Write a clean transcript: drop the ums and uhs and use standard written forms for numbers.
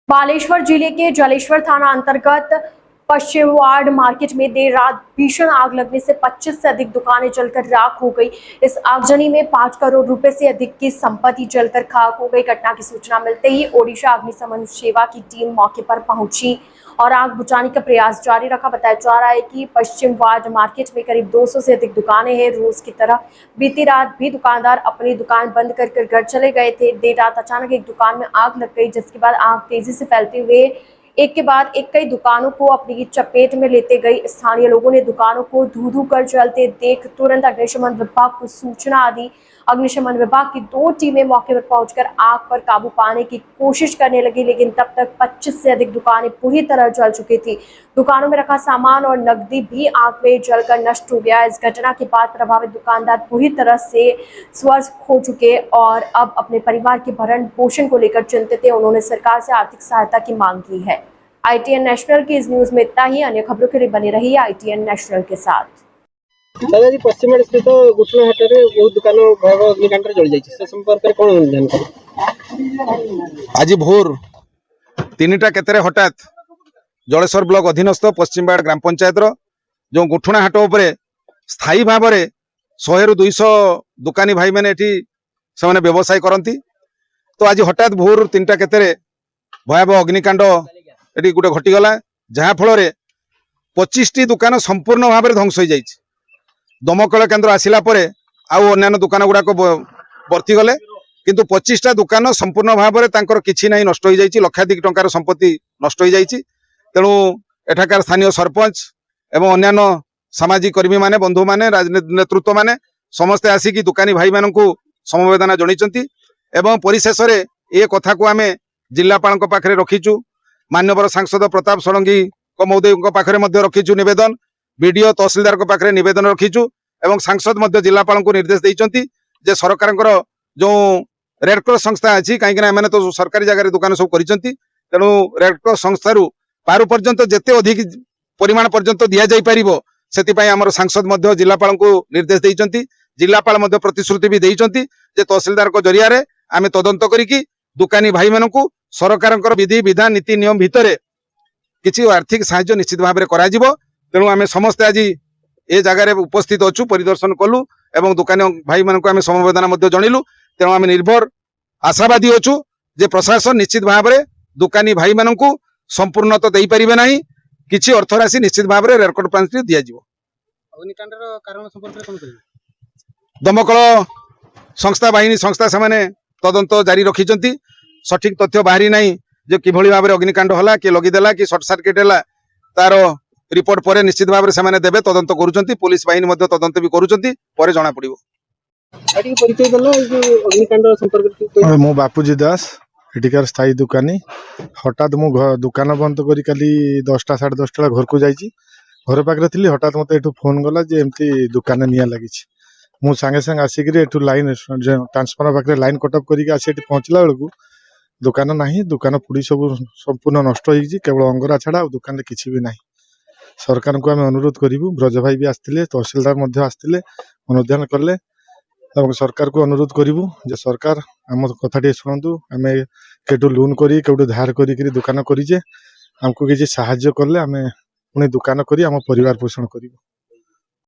बालेश्वर जिले के जलेश्वर थाना अंतर्गत पश्चिम वार्ड मार्केट में देर रात भीषण आग लगने से 25 से अधिक दुकानें जलकर राख हो गई। इस आगजनी में 5 करोड़ रुपए से अधिक की संपत्ति जलकर खाक हो गई। घटना की सूचना मिलते ही ओडिशा अग्निशमन सेवा की टीम मौके पर पहुंची और आग बुझाने का प्रयास जारी रखा। बताया जा रहा है कि पश्चिम वार्ड मार्केट में करीब 200 से अधिक दुकानें हैं। रोज की तरह बीती रात भी दुकानदार अपनी दुकान बंद कर घर चले गए थे। देर रात अचानक एक दुकान में आग लग गई, जिसके बाद आग तेजी से फैलते हुए एक के बाद एक कई दुकानों को अपनी चपेट में लेते गई। स्थानीय लोगों ने दुकानों को धू धू कर जलते देख तुरंत अग्निशमन विभाग को सूचना दी। अग्निशमन विभाग की 2 टीमें मौके पर पहुंचकर आग पर काबू पाने की कोशिश करने लगी, लेकिन तब तक 25 से अधिक दुकानें पूरी तरह जल चुकी थी। दुकानों में रखा सामान और नकदी भी आग में जलकर नष्ट हो गया। इस घटना के बाद प्रभावित दुकानदार पूरी तरह से स्वस्थ हो चुके और अब अपने परिवार के भरण पोषण को लेकर चिंतित है। उन्होंने सरकार से आर्थिक सहायता की मांग की है। ITN नेशनल की इस न्यूज में इतना ही। अन्य खबरों के लिए बने रहिए ITN नेशनल के साथ। दादा जी, पश्चिम स्थित गुठनाहाट में बहुत दुकान भयावह अग्निकांड जल जाइए, से संपर्क में कौन जानकारी? आज भोर 3टा केतरे हठात जलेश्वर ब्लॉक अधीनस्थ पश्चिमवाड़ ग्राम पंचायत जो गुठनाहाट उपरे स्थायी भाव में 100 ରୁ 200 दुकानी भाई मैंने से व्यवसाय करती। तो आज हठात भोर 3टा केतरे भयावह अग्निकांड ये गोटे घटीगला, जहाँ फल 25टी दुकान संपूर्ण भाव में ध्वंस हो जाए। दमकल केन्द्र आसिला परे आउ अन्य दुकान गुड़ाक बर्ती गले, किंतु 25टा दुकान संपूर्ण भाव में किसी ना नष्ट हो जाए। लक्षाधिक टंकार संपत्ति नष्ट हो जाए। तेणु एठाकार स्थानीय सरपंच एवं अन्य सामाजिक कर्मी माने, बंधु माने, राजनीति नेतृत्व माने समस्ते आसिकी दुकानी भाई मानू समवेदना जन एवं परिशेष ये कथा को आम जिलापाल पाखे रखीचु। माननीय सांसद प्रताप षडंगी महोदय पाखे रखीचु निवेदन, बीडीओ तहसीलदार पाखे निवेदन रखीचु एवं सांसद जिलापाल को निर्देश देइचंती जे सरकार जो रेडक्रॉस संस्था अच्छी कहीं तो सरकारी जगह दुकान सब करिसंती। तेणु रेडक्रॉस संस्था पारु पर्यंत जेते अधिक परिमाण पर्यंत दि जाई परिबो सेतिपई हमर सांसद जिलापाल को निर्देश देइचंती। जिलापाल प्रतिश्रुति भी देइचंती जे तहसीलदार को जरिया रे आमे तदंत करिकी दुकानी भाई मानकू सरकार विधि विधान नीति नियम भितर किसी आर्थिक साहाय्य निश्चित भाव में करा जिवो। तेणु आम समस्ते आज ये जगार उपस्थित अच्छु, परिदर्शन कलु एवं दुकानी भाई मान को समवेदना जनइलु। तेणु आम निर्भर आशावादी अच्छु जे प्रशासन निश्चित भाव में दुकानी भाई मान को संपूर्ण तो दे पारे ना, किसी अर्थ राशि निश्चित भाव में रेकर्ड प्लान दि दमकल संस्था बाहिनी संस्था से तदंत जारी रखिंट। सठिक तथ्य बाहरी ना जो कि भाव में अग्निकांड है कि लगिदेला कि सर्ट सर्किट है तार रिपोर्ट पर निश्चित भाव में देवे तदंत करुँच। पुलिस बाहिनी तदंत भी करुँच जना पड़ो। मो बापूजी दास एटिकार स्थायी दुकानी। हठात मु दुकान बंद करी काली 10टा 10:30 घर को जाइए। घर पाखे थी, हठात मत एठू फोन गला जे एमती दुकान निया लगी। मु सांगे सांगे आसिक लाइन ट्रांसफॉर्मर पाखे लाइन कटअप करके आसी पहुँचला बेलू दुकान नहीं। दुकान पुड़ी सब संपूर्ण नष्ट हो, केवल अंगरा छाड़ा दुकान किसी भी ना। सरकार को आम अनुरोध करूँ, ब्रज भाई भी आसते, तहसीलदार आसते अनुधान कले। सरकार को अनुरोध करूँ जे सरकार आम कथा शुणु, आम केटू लोन करी केटू धार करी दुकान करीजे, आमको किसी साहाय्य कले आम पुणी दुकान करी आम परिवार पोषण करूँ।